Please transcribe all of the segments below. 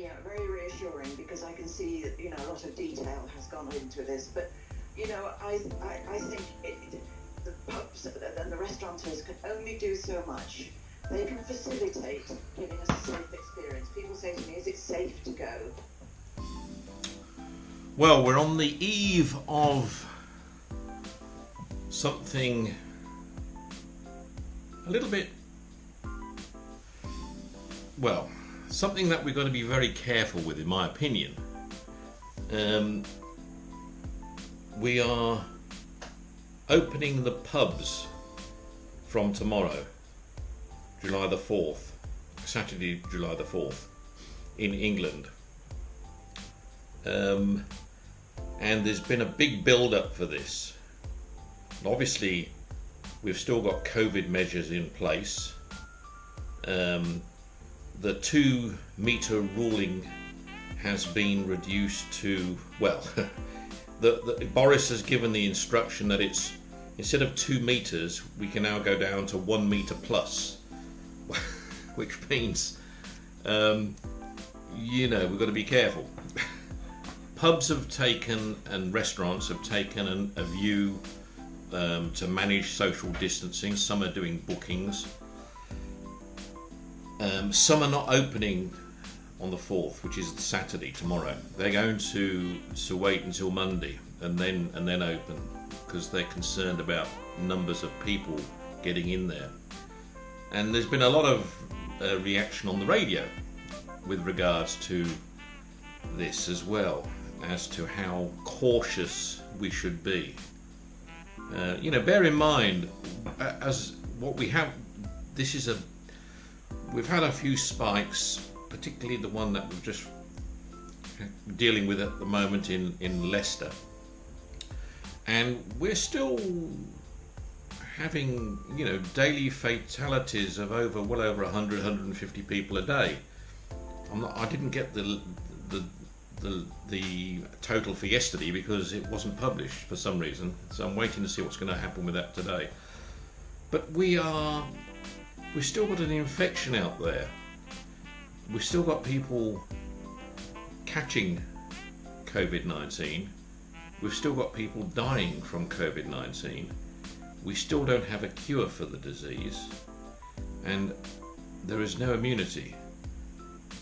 yeah, very reassuring, because I can see that, a lot of detail has gone into this. But, I think the pubs and the restaurateurs can only do so much. They can facilitate giving us a safe experience. People say to me, is it safe to go? Well, we're on the eve of something a little bit, well, something that we've got to be very careful with, in my opinion. We are opening the pubs from tomorrow, July the 4th, Saturday, July the 4th, in England. And there's been a big build-up for this. Obviously, we've still got COVID measures in place. The 2-metre ruling has been reduced to, well, Boris has given the instruction that it's, instead of 2 metres, we can now go down to 1 metre plus, which means, we've got to be careful. Pubs have taken, and restaurants have taken a view to manage social distancing. Some are doing bookings. Some are not opening on the 4th, which is Saturday, tomorrow. They're going to wait until Monday and then open, because they're concerned about numbers of people getting in there. And there's been a lot of reaction on the radio with regards to this as well, as to how cautious we should be. Bear in mind, as what we have, we've had a few spikes, particularly the one that we're just dealing with at the moment in Leicester, and we're still having daily fatalities of well over 150 people a day. I didn't get the total for yesterday because it wasn't published for some reason, so I'm waiting to see what's going to happen with that today. But we've still got an infection out there. We've still got people catching COVID-19. We've still got people dying from COVID-19. We still don't have a cure for the disease, and there is no immunity.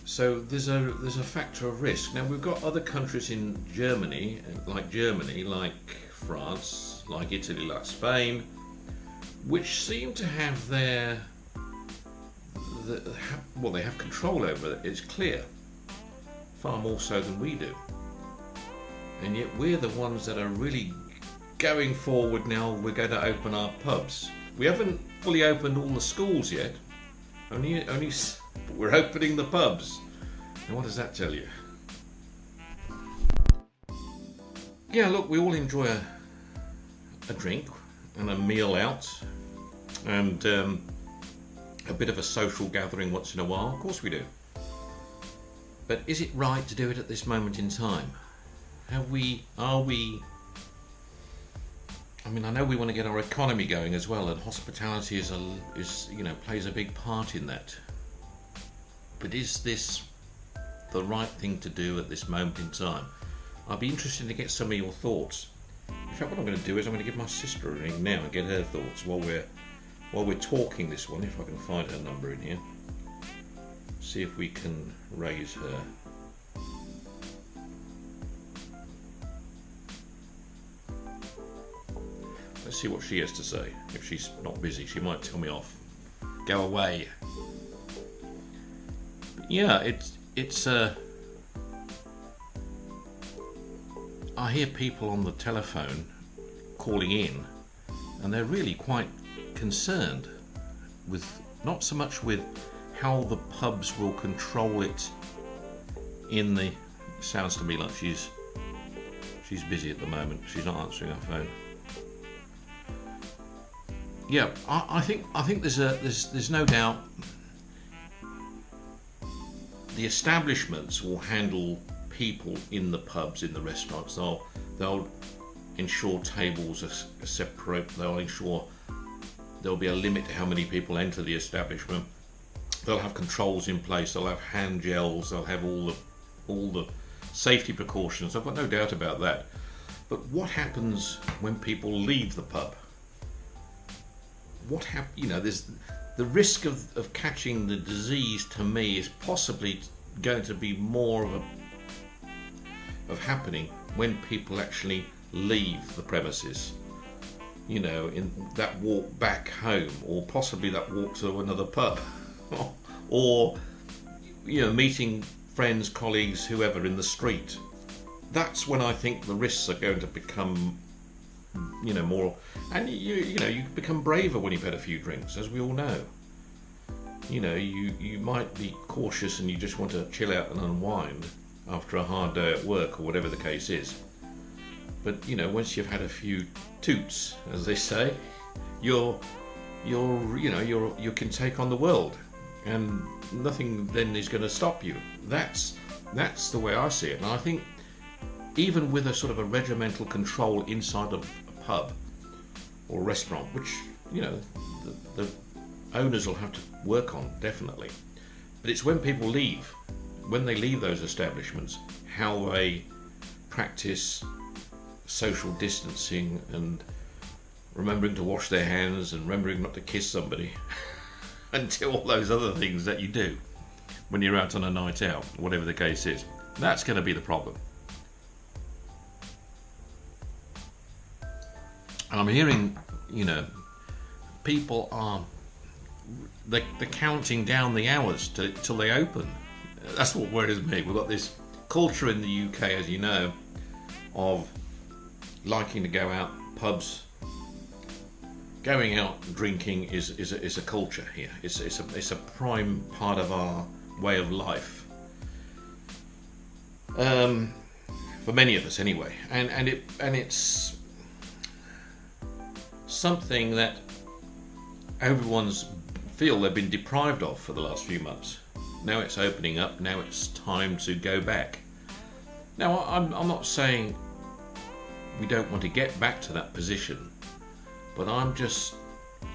So there's a factor of risk. Now, we've got other countries in Germany, like France, like Italy, like Spain, which seem to have they have control over it. It's clear, far more so than we do. And yet we're the ones that are really going forward now. We're going to open our pubs. We haven't fully opened all the schools yet. Only, but we're opening the pubs. And what does that tell you? Yeah, look, we all enjoy a drink and a meal out, and a bit of a social gathering once in a while. Of course we do. But is it right to do it at this moment in time? I know we want to get our economy going as well, and hospitality plays a big part in that. But is this the right thing to do at this moment in time? I'd be interested to get some of your thoughts. In fact, what I'm going to do is I'm going to give my sister a ring now and get her thoughts while we're talking this one, if I can find her number in here. See if we can raise her. Let's see what she has to say. If she's not busy, she might tell me off. Go away. But yeah, it's I hear people on the telephone calling in, and they're really quite concerned with, not so much with how the pubs will control it sounds to me like she's busy at the moment. She's not answering her phone. Yeah, I think there's no doubt the establishments will handle people in the pubs, in the restaurants. They'll ensure tables are separate. They'll ensure there'll be a limit to how many people enter the establishment. They'll have controls in place. They'll have hand gels. They'll have all all the safety precautions. I've got no doubt about that. But what happens when people leave the pub? There's the risk of catching the disease. To me, is possibly going to be more of happening when people actually leave the premises. In that walk back home, or possibly that walk to another pub, or meeting friends, colleagues, whoever in the street. That's when I think the risks are going to become, more. And you become braver when you've had a few drinks, as we all know. You might be cautious and you just want to chill out and unwind after a hard day at work, or whatever the case is. But once you've had a few toots, as they say, you can take on the world, and nothing then is going to stop you. That's the way I see it. And I think even with a sort of a regimental control inside of a pub or restaurant, which the owners will have to work on, definitely. But it's when people leave, when they leave those establishments, how they practice social distancing and remembering to wash their hands and remembering not to kiss somebody until all those other things that you do when you're out on a night out, whatever the case is. That's going to be the problem. And I'm hearing, people are they're counting down the hours till they open. That's what worries me. We've got this culture in the UK, as you know, of liking to go out, pubs. Going out drinking is a culture here. It's a prime part of our way of life. For many of us, anyway, and it's something that everyone's feel they've been deprived of for the last few months. Now it's opening up. Now it's time to go back. Now I'm not saying we don't want to get back to that position, but I'm just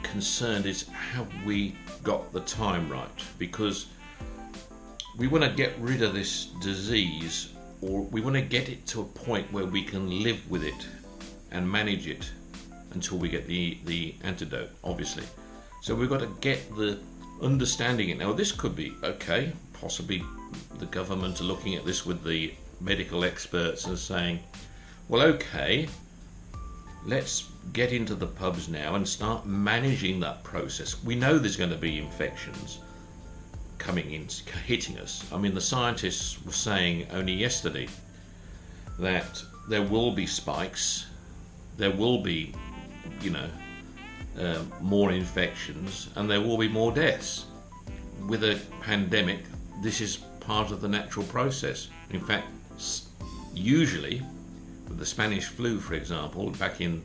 concerned is have we got the time right? Because we want to get rid of this disease, or we want to get it to a point where we can live with it and manage it until we get the antidote, obviously. So we've got to get the understanding it. Now this could be okay, possibly the government are looking at this with the medical experts and saying, well, okay, let's get into the pubs now and start managing that process. We know there's going to be infections coming in, hitting us. I mean, the scientists were saying only yesterday that there will be spikes, there will be, more infections, and there will be more deaths. With a pandemic, this is part of the natural process. In fact, usually, with the Spanish flu, for example, back in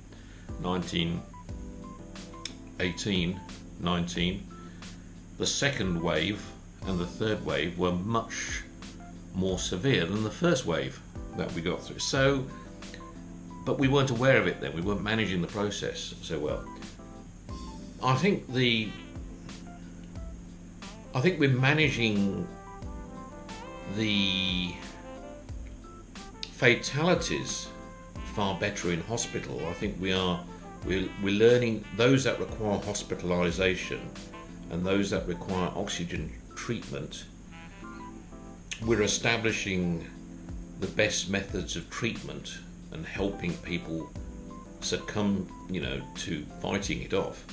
1919, the second wave and the third wave were much more severe than the first wave that we got through. So, but we weren't aware of it then. We weren't managing the process so well. I think we're managing the fatalities far better in hospital. I think we're learning those that require hospitalisation and those that require oxygen treatment. We're establishing the best methods of treatment and helping people succumb, to fighting it off.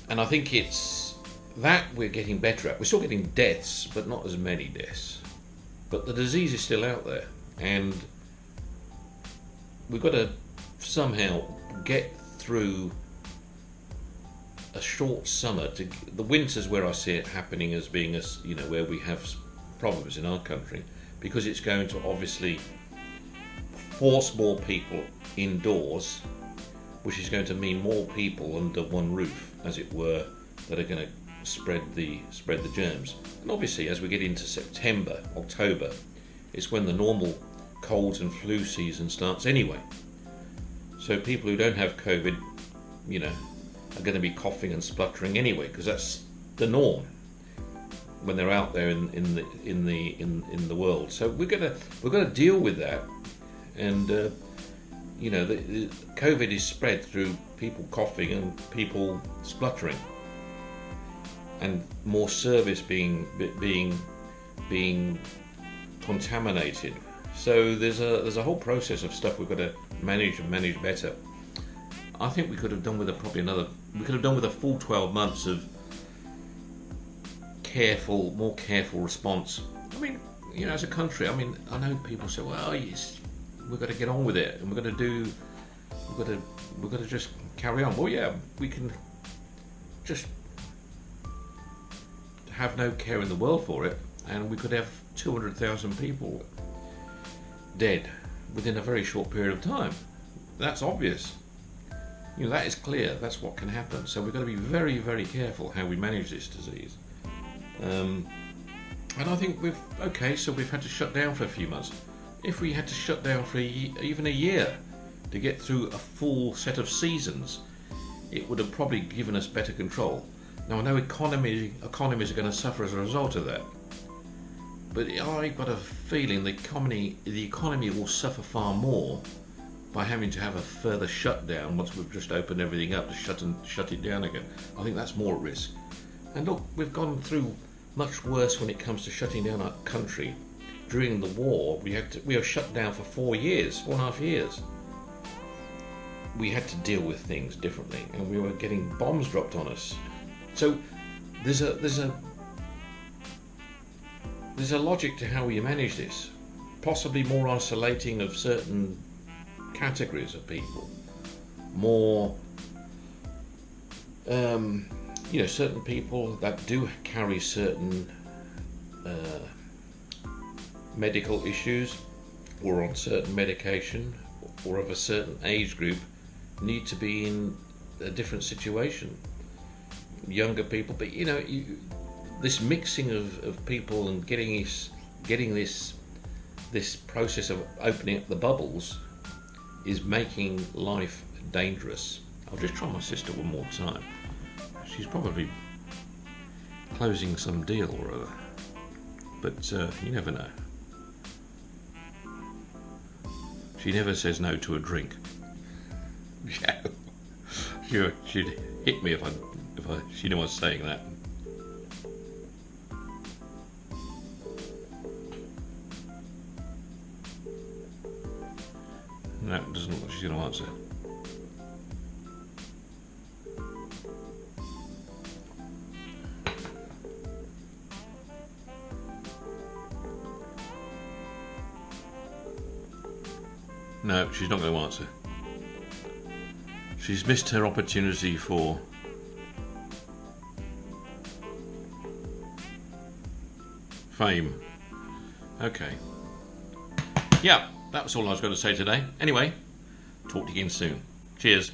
And I think it's that we're getting better at. We're still getting deaths, but not as many deaths. But the disease is still out there, and we've got to somehow get through a short summer. The winter's where I see it happening as being where we have problems in our country, because it's going to obviously force more people indoors, which is going to mean more people under one roof, as it were, that are going to spread the germs. And obviously, as we get into September, October, it's when the normal colds and flu season starts anyway. So people who don't have COVID, are going to be coughing and spluttering anyway, because that's the norm. when they're out there in the world. So we're gonna deal with that, and the COVID is spread through people coughing and people spluttering, and more service being contaminated. So there's a whole process of stuff we've got to manage better. I think we could have done with a full 12 months of more careful response. I mean, as a country, I know people say, well, we've got to get on with it, and we've got to just carry on. Well, yeah, we can just have no care in the world for it, and we could have 200,000 people dead within a very short period of time. That's obvious. That is clear. That's what can happen. So we've got to be very, very careful how we manage this disease. And I think so we've had to shut down for a few months. If we had to shut down for even a year to get through a full set of seasons, it would have probably given us better control. Now, I know economies are going to suffer as a result of that, but I've got a feeling the economy will suffer far more by having to have a further shutdown once we've just opened everything up to shut it down again. I think that's more at risk. And look, we've gone through much worse when it comes to shutting down our country. During the war, we were shut down for 4.5 years. We had to deal with things differently, and we were getting bombs dropped on us. So there's a logic to how we manage this. Possibly more isolating of certain categories of people, more certain people that do carry certain medical issues, or on certain medication, or of a certain age group, need to be in a different situation. Younger people, but this mixing of people and getting this process of opening up the bubbles is making life dangerous. I'll just try my sister one more time. She's probably closing some deal or other, but you never know. She never says no to a drink. She'd hit me if she knew I was saying that. No, it doesn't look like she's going to answer. No, she's not going to answer. She's missed her opportunity for fame. Okay. Yeah, that was all I was going to say today. Anyway, talk to you again soon. Cheers.